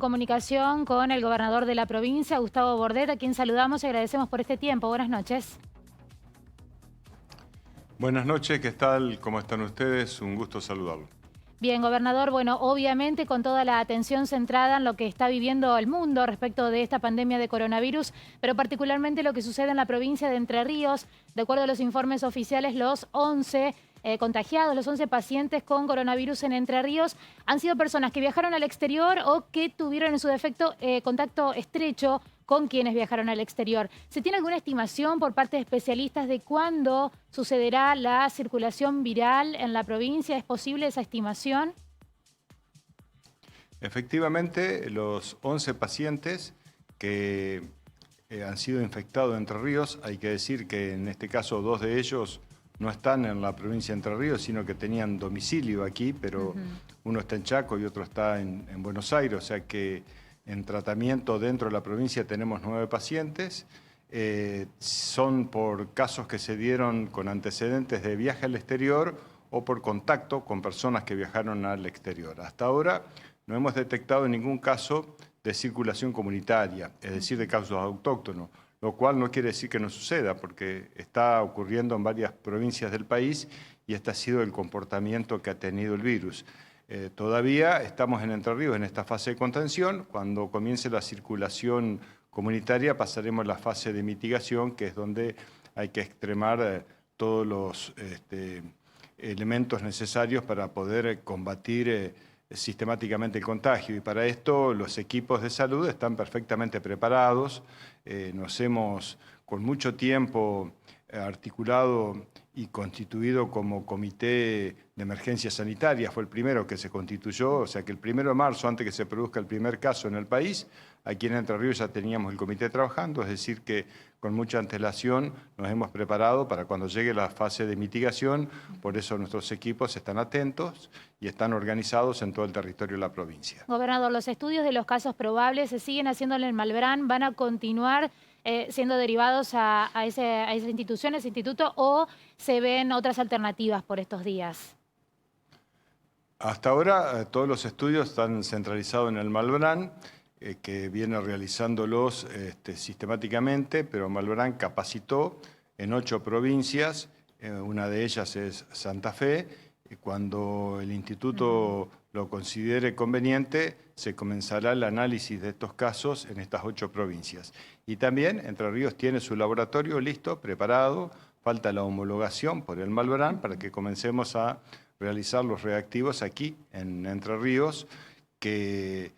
Comunicación con el gobernador de la provincia, Gustavo Bordet, a quien saludamos y agradecemos por este tiempo. Buenas noches. Buenas noches, ¿qué tal? ¿Cómo están ustedes? Un gusto saludarlo. Bien, gobernador, bueno, obviamente con toda la atención centrada en lo que está viviendo el mundo respecto de esta pandemia de coronavirus, pero particularmente lo que sucede en la provincia de Entre Ríos. De acuerdo a los informes oficiales, los 11 contagiados, los 11 pacientes con coronavirus en Entre Ríos han sido personas que viajaron al exterior o que tuvieron en su defecto contacto estrecho con quienes viajaron al exterior. ¿Se tiene alguna estimación por parte de especialistas de cuándo sucederá la circulación viral en la provincia? ¿Es posible esa estimación? Efectivamente, los 11 pacientes que han sido infectados en Entre Ríos, hay que decir que en este caso 2 de ellos no están en la provincia de Entre Ríos, sino que tenían domicilio aquí, pero uno está en Chaco y otro está en Buenos Aires, o sea que en tratamiento dentro de la provincia tenemos 9 pacientes. Son por casos que se dieron con antecedentes de viaje al exterior o por contacto con personas que viajaron al exterior. Hasta ahora no hemos detectado ningún caso de circulación comunitaria, es decir, de casos autóctonos, lo cual no quiere decir que no suceda, porque está ocurriendo en varias provincias del país y este ha sido el comportamiento que ha tenido el virus. Todavía estamos en Entre Ríos en esta fase de contención. Cuando comience la circulación comunitaria pasaremos a la fase de mitigación, que es donde hay que extremar todos los elementos necesarios para poder combatir sistemáticamente el contagio. Y para esto los equipos de salud están perfectamente preparados. Nos hemos con mucho tiempo articulado y constituido como comité de emergencia sanitaria. Fue el primero que se constituyó, o sea que el 1 de marzo, antes que se produzca el primer caso en el país, aquí en Entre Ríos ya teníamos el comité trabajando, es decir que con mucha antelación nos hemos preparado para cuando llegue la fase de mitigación. Por eso nuestros equipos están atentos y están organizados en todo el territorio de la provincia. Gobernador, los estudios de los casos probables se siguen haciendo en el Malbrán, ¿van a continuar siendo derivados a esa institución, a ese instituto, o se ven otras alternativas por estos días? Hasta ahora todos los estudios están centralizados en el Malbrán, que viene realizándolos sistemáticamente, pero Malbrán capacitó en 8 provincias, una de ellas es Santa Fe, y cuando el instituto lo considere conveniente, se comenzará el análisis de estos casos en estas 8 provincias. Y también Entre Ríos tiene su laboratorio listo, preparado, falta la homologación por el Malbrán para que comencemos a realizar los reactivos aquí en Entre Ríos, que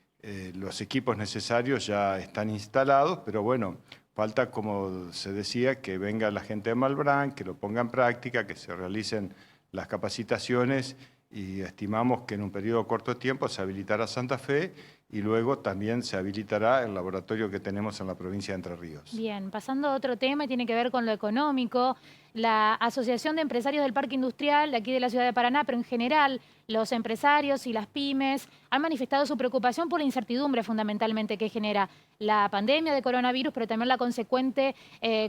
los equipos necesarios ya están instalados, pero bueno, falta, como se decía, que venga la gente de Malbrán, que lo ponga en práctica, que se realicen las capacitaciones y estimamos que en un periodo corto de tiempo se habilitará Santa Fe y luego también se habilitará el laboratorio que tenemos en la provincia de Entre Ríos. Bien, pasando a otro tema, y tiene que ver con lo económico. La Asociación de Empresarios del Parque Industrial de aquí de la ciudad de Paraná, pero en general los empresarios y las pymes han manifestado su preocupación por la incertidumbre fundamentalmente que genera la pandemia de coronavirus, pero también la consecuente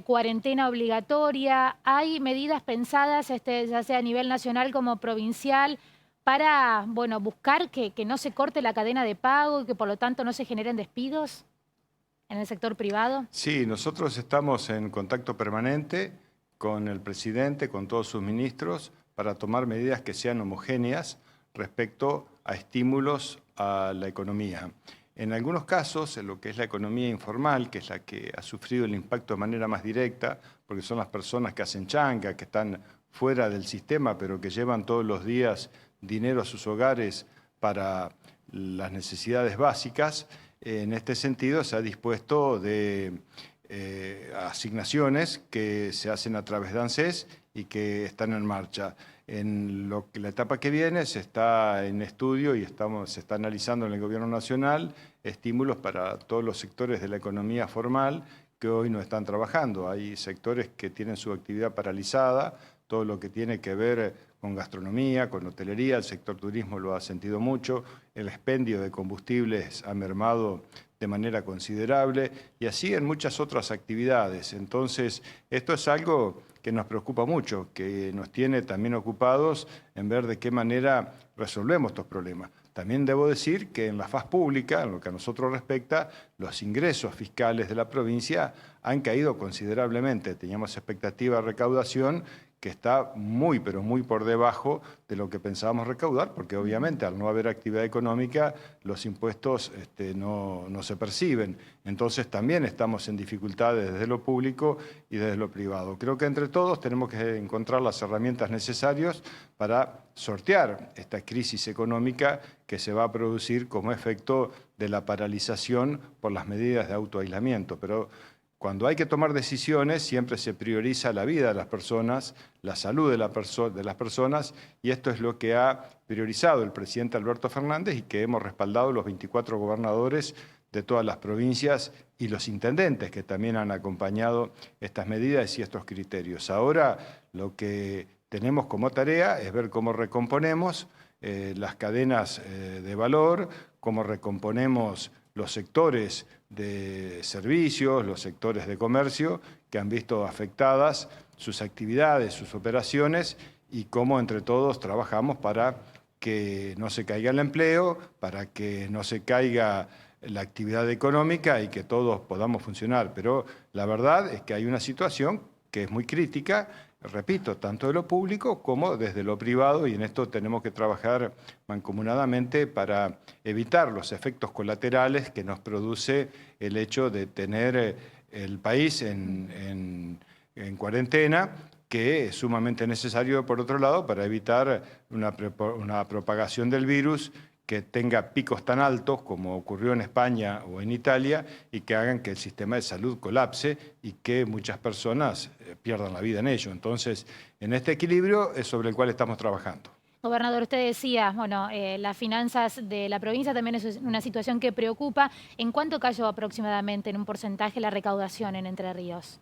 cuarentena obligatoria. ¿Hay medidas pensadas, ya sea a nivel nacional como provincial, para buscar que no se corte la cadena de pago y que por lo tanto no se generen despidos en el sector privado? Sí, nosotros estamos en contacto permanente con el presidente, con todos sus ministros, para tomar medidas que sean homogéneas respecto a estímulos a la economía. En algunos casos, en lo que es la economía informal, que es la que ha sufrido el impacto de manera más directa, porque son las personas que hacen changa, que están fuera del sistema, pero que llevan todos los días dinero a sus hogares para las necesidades básicas. En este sentido se ha dispuesto de asignaciones que se hacen a través de ANSES y que están en marcha. En la etapa que viene se está en estudio y se está analizando en el Gobierno Nacional estímulos para todos los sectores de la economía formal que hoy no están trabajando. Hay sectores que tienen su actividad paralizada, todo lo que tiene que ver con gastronomía, con hotelería, el sector turismo lo ha sentido mucho, el expendio de combustibles ha mermado de manera considerable y así en muchas otras actividades. Entonces, esto es algo que nos preocupa mucho, que nos tiene también ocupados en ver de qué manera resolvemos estos problemas. También debo decir que en la faz pública, en lo que a nosotros respecta, los ingresos fiscales de la provincia han caído considerablemente. Teníamos expectativa de recaudación que está muy, pero muy por debajo de lo que pensábamos recaudar, porque obviamente al no haber actividad económica, los impuestos no se perciben. Entonces también estamos en dificultades desde lo público y desde lo privado. Creo que entre todos tenemos que encontrar las herramientas necesarias para sortear esta crisis económica que se va a producir como efecto de la paralización por las medidas de autoaislamiento. Pero cuando hay que tomar decisiones, siempre se prioriza la vida de las personas, la salud de las personas, y esto es lo que ha priorizado el presidente Alberto Fernández y que hemos respaldado los 24 gobernadores de todas las provincias y los intendentes que también han acompañado estas medidas y estos criterios. Ahora lo que tenemos como tarea es ver cómo recomponemos las cadenas de valor, cómo recomponemos los sectores de servicios, los sectores de comercio que han visto afectadas sus actividades, sus operaciones y cómo entre todos trabajamos para que no se caiga el empleo, para que no se caiga la actividad económica y que todos podamos funcionar. Pero la verdad es que hay una situación que es muy crítica, repito, tanto de lo público como desde lo privado, y en esto tenemos que trabajar mancomunadamente para evitar los efectos colaterales que nos produce el hecho de tener el país en cuarentena, que es sumamente necesario, por otro lado, para evitar una propagación del virus que tenga picos tan altos como ocurrió en España o en Italia y que hagan que el sistema de salud colapse y que muchas personas pierdan la vida en ello. Entonces, en este equilibrio es sobre el cual estamos trabajando. Gobernador, usted decía, bueno, las finanzas de la provincia también es una situación que preocupa. ¿En cuánto cayó aproximadamente en un porcentaje la recaudación en Entre Ríos?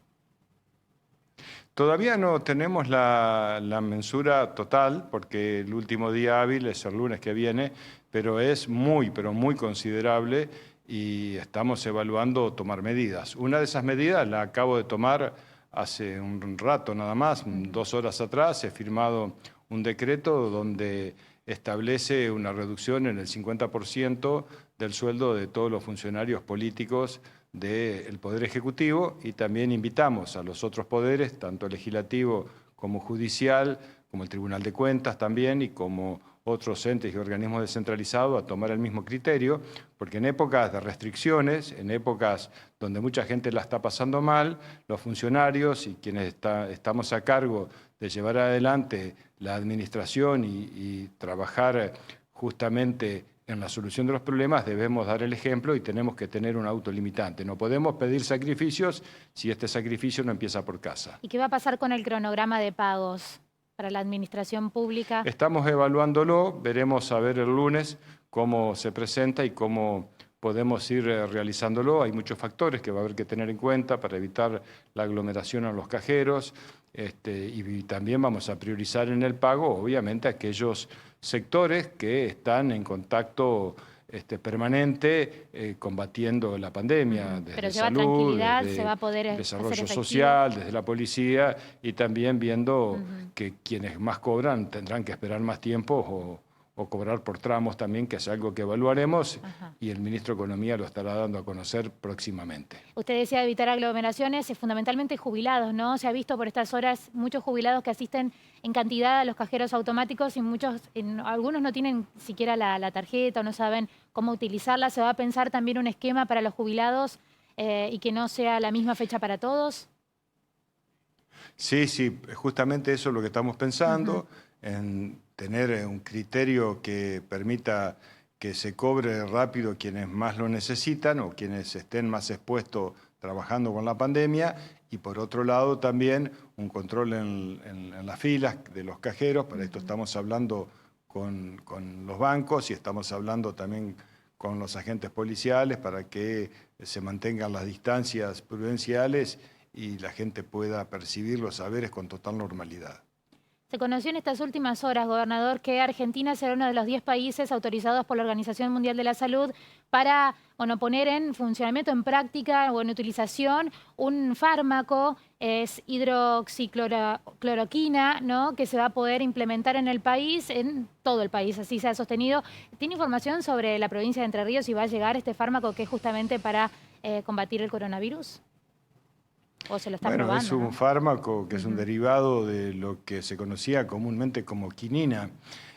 Todavía no tenemos la mensura total, porque el último día hábil es el lunes que viene, pero es pero muy considerable y estamos evaluando tomar medidas. Una de esas medidas la acabo de tomar hace un rato nada más, 2 horas atrás. He firmado un decreto donde establece una reducción en el 50% del sueldo de todos los funcionarios políticos del Poder Ejecutivo, y también invitamos a los otros poderes, tanto legislativo como judicial, como el Tribunal de Cuentas también, y como otros entes y organismos descentralizados a tomar el mismo criterio, porque en épocas de restricciones, en épocas donde mucha gente la está pasando mal, los funcionarios y quienes estamos a cargo de llevar adelante la administración y trabajar justamente en la solución de los problemas, debemos dar el ejemplo y tenemos que tener un autolimitante. No podemos pedir sacrificios si este sacrificio no empieza por casa. ¿Y qué va a pasar con el cronograma de pagos para la administración pública? Estamos evaluándolo, veremos a ver el lunes cómo se presenta y cómo podemos ir realizándolo. Hay muchos factores que va a haber que tener en cuenta para evitar la aglomeración a los cajeros, y también vamos a priorizar en el pago, obviamente, aquellos sectores que están en contacto permanente combatiendo la pandemia, desde Pero lleva salud, tranquilidad, desde se va a poder desarrollo hacer social, desde la policía, y también viendo que quienes más cobran tendrán que esperar más tiempo o cobrar por tramos también, que es algo que evaluaremos. Y el ministro de Economía lo estará dando a conocer próximamente. Usted decía evitar aglomeraciones, fundamentalmente jubilados, ¿no? Se ha visto por estas horas muchos jubilados que asisten en cantidad a los cajeros automáticos y algunos no tienen siquiera la tarjeta o no saben cómo utilizarla. ¿Se va a pensar también un esquema para los jubilados y que no sea la misma fecha para todos? Sí, justamente eso es lo que estamos pensando, en tener un criterio que permita que se cobre rápido quienes más lo necesitan o quienes estén más expuestos trabajando con la pandemia, y por otro lado también un control en las filas de los cajeros. Para esto estamos hablando con los bancos y estamos hablando también con los agentes policiales para que se mantengan las distancias prudenciales y la gente pueda percibir los saberes con total normalidad. Se conoció en estas últimas horas, gobernador, que Argentina será uno de los 10 países autorizados por la Organización Mundial de la Salud para poner en funcionamiento, en práctica o en utilización un fármaco, es hidroxicloroquina, ¿no?, que se va a poder implementar en el país, en todo el país, así se ha sostenido. ¿Tiene información sobre la provincia de Entre Ríos y va a llegar este fármaco que es justamente para combatir el coronavirus? ¿O se lo está Bueno, probando, es un no? fármaco que es un derivado de lo que se conocía comúnmente como quinina.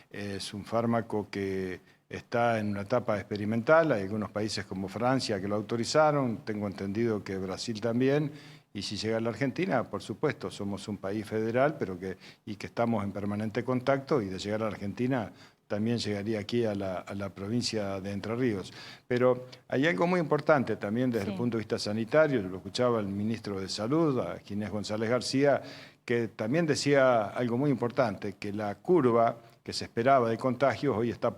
Es un fármaco que está en una etapa experimental. Hay algunos países como Francia que lo autorizaron, tengo entendido que Brasil también. Y si llega a la Argentina, por supuesto, somos un país federal, pero que estamos en permanente contacto, y de llegar a la Argentina también llegaría aquí a la provincia de Entre Ríos. Pero hay algo muy importante también desde el punto de vista sanitario, lo escuchaba el ministro de Salud, a Ginés González García, que también decía algo muy importante, que la curva que se esperaba de contagios hoy está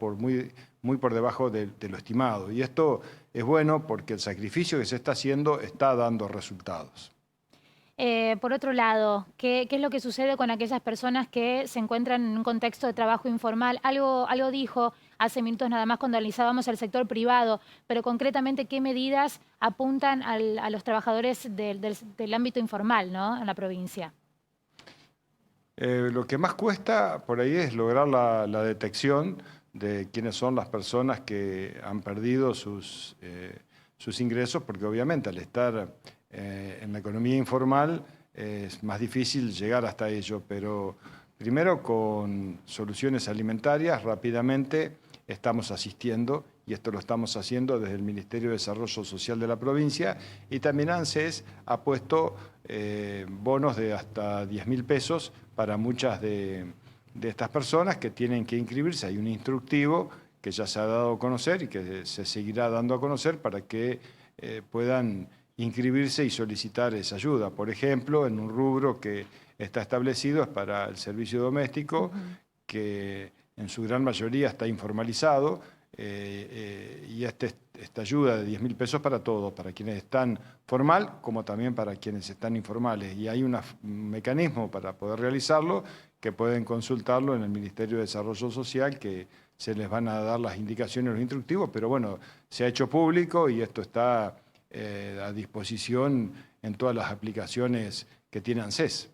muy por debajo de lo estimado. Y esto es bueno porque el sacrificio que se está haciendo está dando resultados. Por otro lado, ¿qué es lo que sucede con aquellas personas que se encuentran en un contexto de trabajo informal? Algo dijo hace minutos nada más cuando analizábamos el sector privado, pero concretamente, ¿qué medidas apuntan a los trabajadores del ámbito informal, ¿no?, en la provincia? Lo que más cuesta por ahí es lograr la detección de quiénes son las personas que han perdido sus ingresos, porque obviamente al estar en la economía informal es más difícil llegar hasta ello, pero primero con soluciones alimentarias rápidamente estamos asistiendo, y esto lo estamos haciendo desde el Ministerio de Desarrollo Social de la provincia, y también ANSES ha puesto bonos de hasta 10.000 pesos para muchas de estas personas que tienen que inscribirse. Hay un instructivo que ya se ha dado a conocer y que se seguirá dando a conocer para que puedan inscribirse y solicitar esa ayuda. Por ejemplo, en un rubro que está establecido es para el servicio doméstico, que en su gran mayoría está informalizado, y esta ayuda de 10.000 pesos para todos, para quienes están formal como también para quienes están informales. Y hay un mecanismo para poder realizarlo que pueden consultarlo en el Ministerio de Desarrollo Social, que se les van a dar las indicaciones, los instructivos, pero bueno, se ha hecho público y esto está a disposición en todas las aplicaciones que tiene ANSES.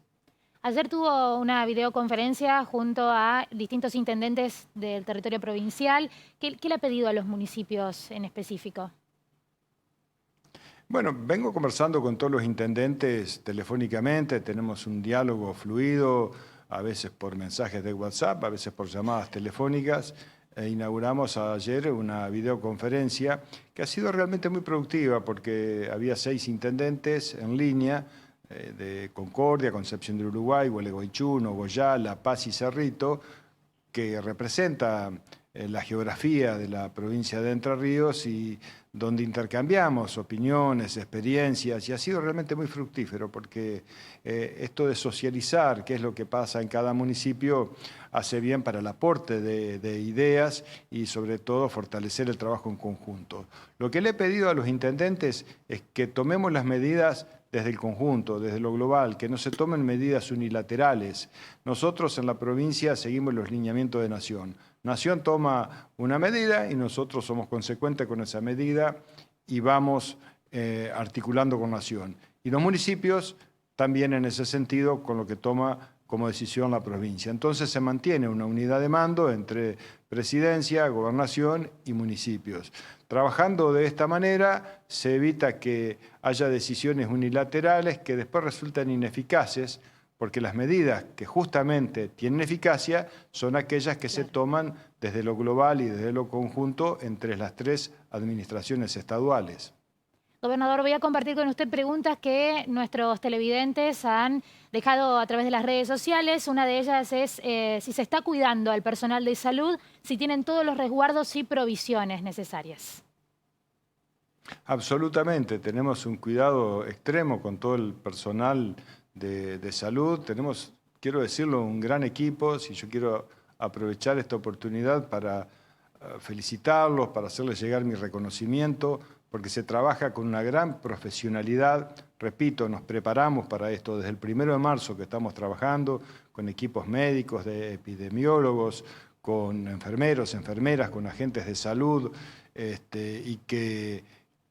Ayer tuvo una videoconferencia junto a distintos intendentes del territorio provincial. ¿Qué le ha pedido a los municipios en específico? Bueno, vengo conversando con todos los intendentes telefónicamente, tenemos un diálogo fluido, a veces por mensajes de WhatsApp, a veces por llamadas telefónicas. Inauguramos ayer una videoconferencia que ha sido realmente muy productiva porque había 6 intendentes en línea, de Concordia, Concepción del Uruguay, Gualeguaychú, Nogoyá, La Paz y Cerrito, que representa la geografía de la provincia de Entre Ríos y donde intercambiamos opiniones, experiencias, y ha sido realmente muy fructífero porque esto de socializar qué es lo que pasa en cada municipio hace bien para el aporte de ideas y sobre todo fortalecer el trabajo en conjunto. Lo que le he pedido a los intendentes es que tomemos las medidas desde el conjunto, desde lo global, que no se tomen medidas unilaterales. Nosotros en la provincia seguimos los lineamientos de Nación. Nación toma una medida y nosotros somos consecuentes con esa medida y vamos articulando con Nación. Y los municipios también en ese sentido con lo que toma como decisión la provincia. Entonces se mantiene una unidad de mando entre presidencia, gobernación y municipios. Trabajando de esta manera se evita que haya decisiones unilaterales que después resultan ineficaces, porque las medidas que justamente tienen eficacia son aquellas que se toman desde lo global y desde lo conjunto entre las 3 administraciones estaduales. Gobernador, voy a compartir con usted preguntas que nuestros televidentes han dejado a través de las redes sociales. Una de ellas es si se está cuidando al personal de salud, si tienen todos los resguardos y provisiones necesarias. Absolutamente, tenemos un cuidado extremo con todo el personal de salud. Tenemos, quiero decirlo, un gran equipo. Si yo quiero aprovechar esta oportunidad para felicitarlos, para hacerles llegar mi reconocimiento porque se trabaja con una gran profesionalidad. Repito, nos preparamos para esto desde el 1 de marzo que estamos trabajando con equipos médicos, de epidemiólogos, con enfermeros, enfermeras, con agentes de salud, y que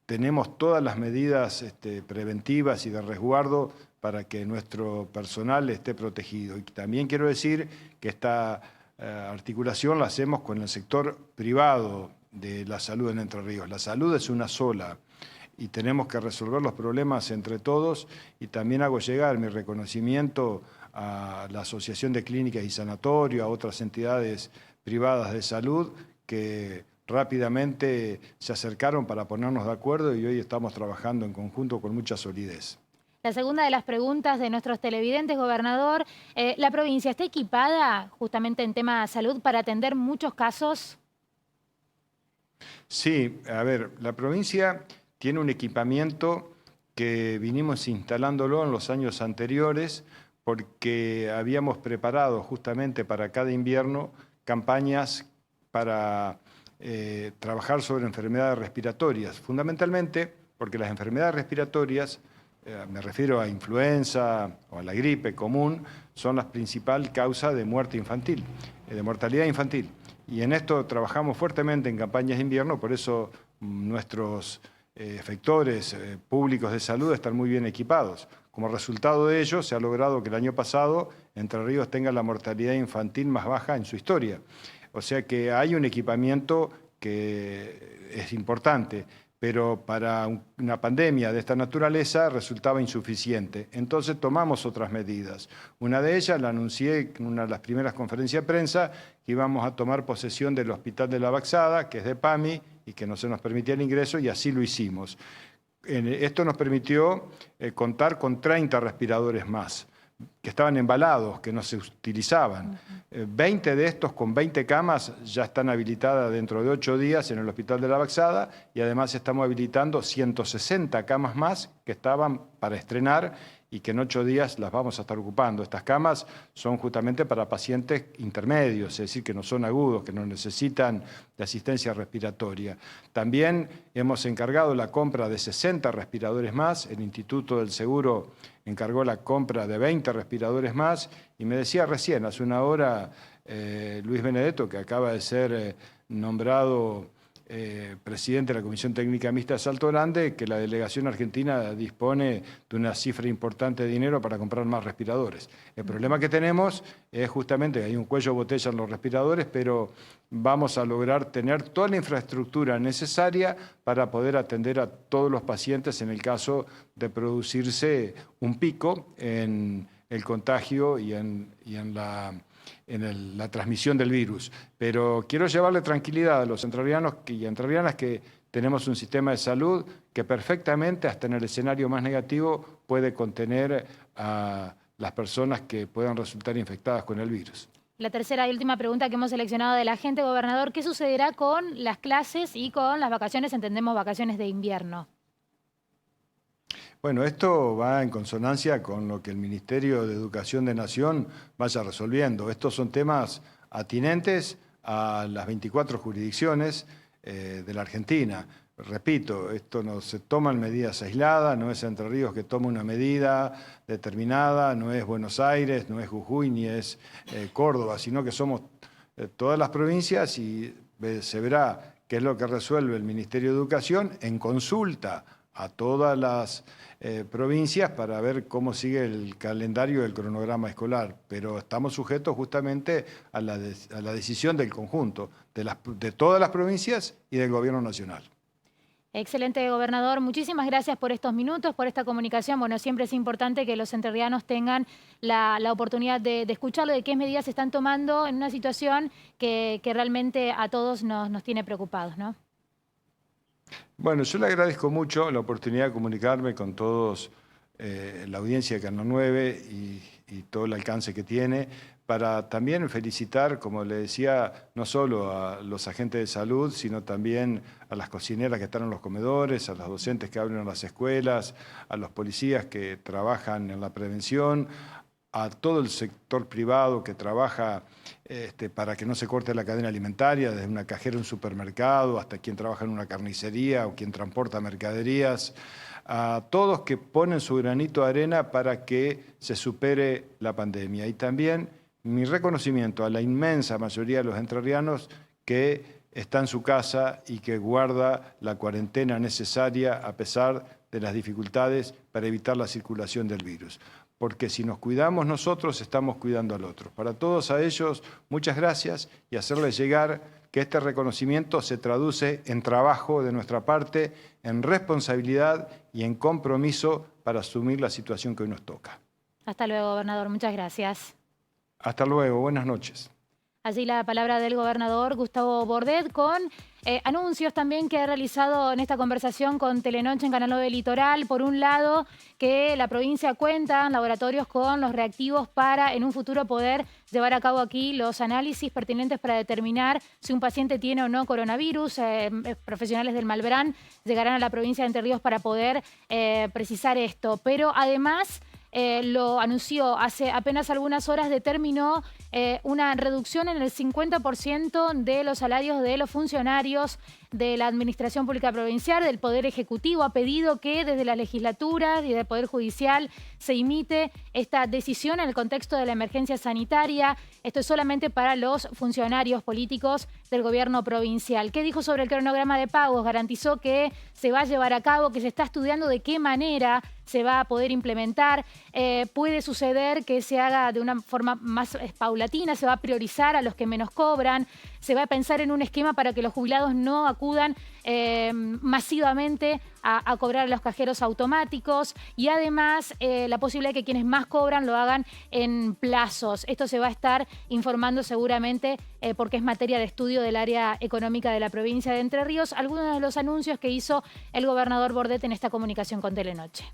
tenemos todas las medidas preventivas y de resguardo para que nuestro personal esté protegido. Y también quiero decir que esta articulación la hacemos con el sector privado de la salud en Entre Ríos. La salud es una sola y tenemos que resolver los problemas entre todos, y también hago llegar mi reconocimiento a la Asociación de Clínicas y Sanatorio, a otras entidades privadas de salud que rápidamente se acercaron para ponernos de acuerdo y hoy estamos trabajando en conjunto con mucha solidez. La segunda de las preguntas de nuestros televidentes, gobernador, ¿la provincia está equipada justamente en tema de salud para atender muchos casos? Sí, a ver, la provincia tiene un equipamiento que vinimos instalándolo en los años anteriores porque habíamos preparado justamente para cada invierno campañas para trabajar sobre enfermedades respiratorias, fundamentalmente porque las enfermedades respiratorias, me refiero a influenza o a la gripe común, son la principal causa de muerte infantil, de mortalidad infantil. Y en esto trabajamos fuertemente en campañas de invierno, por eso nuestros efectores públicos de salud están muy bien equipados. Como resultado de ello, se ha logrado que el año pasado Entre Ríos tenga la mortalidad infantil más baja en su historia. O sea que hay un equipamiento que es importante, pero para una pandemia de esta naturaleza resultaba insuficiente. Entonces tomamos otras medidas. Una de ellas la anuncié en una de las primeras conferencias de prensa, que íbamos a tomar posesión del Hospital de la Baxada, que es de PAMI, y que no se nos permitía el ingreso, y así lo hicimos. Esto nos permitió contar con 30 respiradores más, que estaban embalados, que no se utilizaban. 20 de estos con 20 camas ya están habilitadas dentro de 8 días en el Hospital de la Baxada, y además estamos habilitando 160 camas más que estaban para estrenar y que en 8 días las vamos a estar ocupando. Estas camas son justamente para pacientes intermedios, es decir, que no son agudos, que no necesitan de asistencia respiratoria. También hemos encargado la compra de 60 respiradores más. El Instituto del Seguro encargó la compra de 20 respiradores más, y me decía recién, hace una hora, Luis Benedetto, que acaba de ser nombrado presidente de la Comisión Técnica Mixta de Salto Grande, que la delegación argentina dispone de una cifra importante de dinero para comprar más respiradores. El problema que tenemos es justamente que hay un cuello de botella en los respiradores, pero vamos a lograr tener toda la infraestructura necesaria para poder atender a todos los pacientes en el caso de producirse un pico en el contagio y en la transmisión del virus. Pero quiero llevarle tranquilidad a los entrerrianos y entrerrianas que tenemos un sistema de salud que perfectamente, hasta en el escenario más negativo, puede contener a las personas que puedan resultar infectadas con el virus. La tercera y última pregunta que hemos seleccionado de la gente, gobernador, ¿qué sucederá con las clases y con las vacaciones? Entendemos vacaciones de invierno. Bueno, esto va en consonancia con lo que el Ministerio de Educación de Nación vaya resolviendo. Estos son temas atinentes a las 24 jurisdicciones de la Argentina. Repito, esto no se toman medidas aisladas, no es Entre Ríos que toma una medida determinada, no es Buenos Aires, no es Jujuy, ni es Córdoba, sino que somos todas las provincias, y se verá qué es lo que resuelve el Ministerio de Educación en consulta a todas las provincias para ver cómo sigue el calendario del cronograma escolar, pero estamos sujetos justamente a la decisión del conjunto, de todas las provincias y del Gobierno Nacional. Excelente, gobernador. Muchísimas gracias por estos minutos, por esta comunicación. Bueno, siempre es importante que los entrerrianos tengan la oportunidad de escucharlo, de qué medidas se están tomando en una situación que realmente a todos nos tiene preocupados, ¿no? Bueno, yo le agradezco mucho la oportunidad de comunicarme con todos, la audiencia de Canal 9 y todo el alcance que tiene, para también felicitar, como le decía, no solo a los agentes de salud, sino también a las cocineras que están en los comedores, a los docentes que abren las escuelas, a los policías que trabajan en la prevención, a todo el sector privado que trabaja para que no se corte la cadena alimentaria, desde una cajera en un supermercado hasta quien trabaja en una carnicería o quien transporta mercaderías, a todos que ponen su granito de arena para que se supere la pandemia. Y también mi reconocimiento a la inmensa mayoría de los entrerrianos que está en su casa y que guarda la cuarentena necesaria a pesar de las dificultades para evitar la circulación del virus. Porque si nos cuidamos nosotros, estamos cuidando al otro. Para todos a ellos, muchas gracias y hacerles llegar que este reconocimiento se traduce en trabajo de nuestra parte, en responsabilidad y en compromiso para asumir la situación que hoy nos toca. Hasta luego, gobernador. Muchas gracias. Hasta luego. Buenas noches. Allí la palabra del gobernador Gustavo Bordet con anuncios también que ha realizado en esta conversación con Telenoche en Canal 9 Litoral. Por un lado, que la provincia cuenta en laboratorios con los reactivos para en un futuro poder llevar a cabo aquí los análisis pertinentes para determinar si un paciente tiene o no coronavirus. Profesionales del Malbrán llegarán a la provincia de Entre Ríos para poder precisar esto. Pero además lo anunció hace apenas algunas horas, determinó una reducción en el 50% de los salarios de los funcionarios de la Administración Pública Provincial, del Poder Ejecutivo. Ha pedido que desde la legislatura y del Poder Judicial se imite esta decisión en el contexto de la emergencia sanitaria. Esto es solamente para los funcionarios políticos del gobierno provincial. ¿Qué dijo sobre el cronograma de pagos? Garantizó que se va a llevar a cabo, que se está estudiando de qué manera se va a poder implementar. Puede suceder que se haga de una forma más paulatina, se va a priorizar a los que menos cobran, se va a pensar en un esquema para que los jubilados no acudan masivamente a cobrar a los cajeros automáticos y además la posibilidad de que quienes más cobran lo hagan en plazos. Esto se va a estar informando seguramente porque es materia de estudio del área económica de la provincia de Entre Ríos. Algunos de los anuncios que hizo el gobernador Bordet en esta comunicación con Telenoche.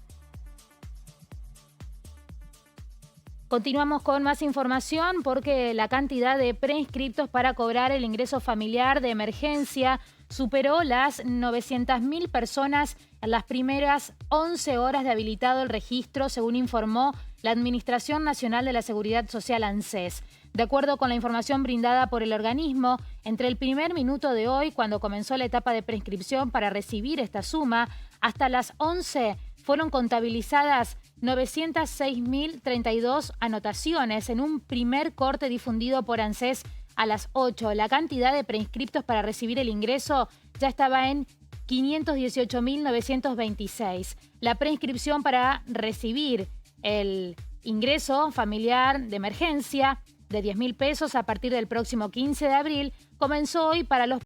Continuamos con más información porque la cantidad de preinscriptos para cobrar el ingreso familiar de emergencia superó las 900.000 personas en las primeras 11 horas de habilitado el registro, según informó la Administración Nacional de la Seguridad Social, ANSES. De acuerdo con la información brindada por el organismo, entre el primer minuto de hoy, cuando comenzó la etapa de preinscripción para recibir esta suma, hasta las 11 fueron contabilizadas 906.032 anotaciones en un primer corte difundido por ANSES a las 8. La cantidad de preinscriptos para recibir el ingreso ya estaba en 518.926. La preinscripción para recibir el ingreso familiar de emergencia de 10.000 pesos a partir del próximo 15 de abril comenzó hoy para los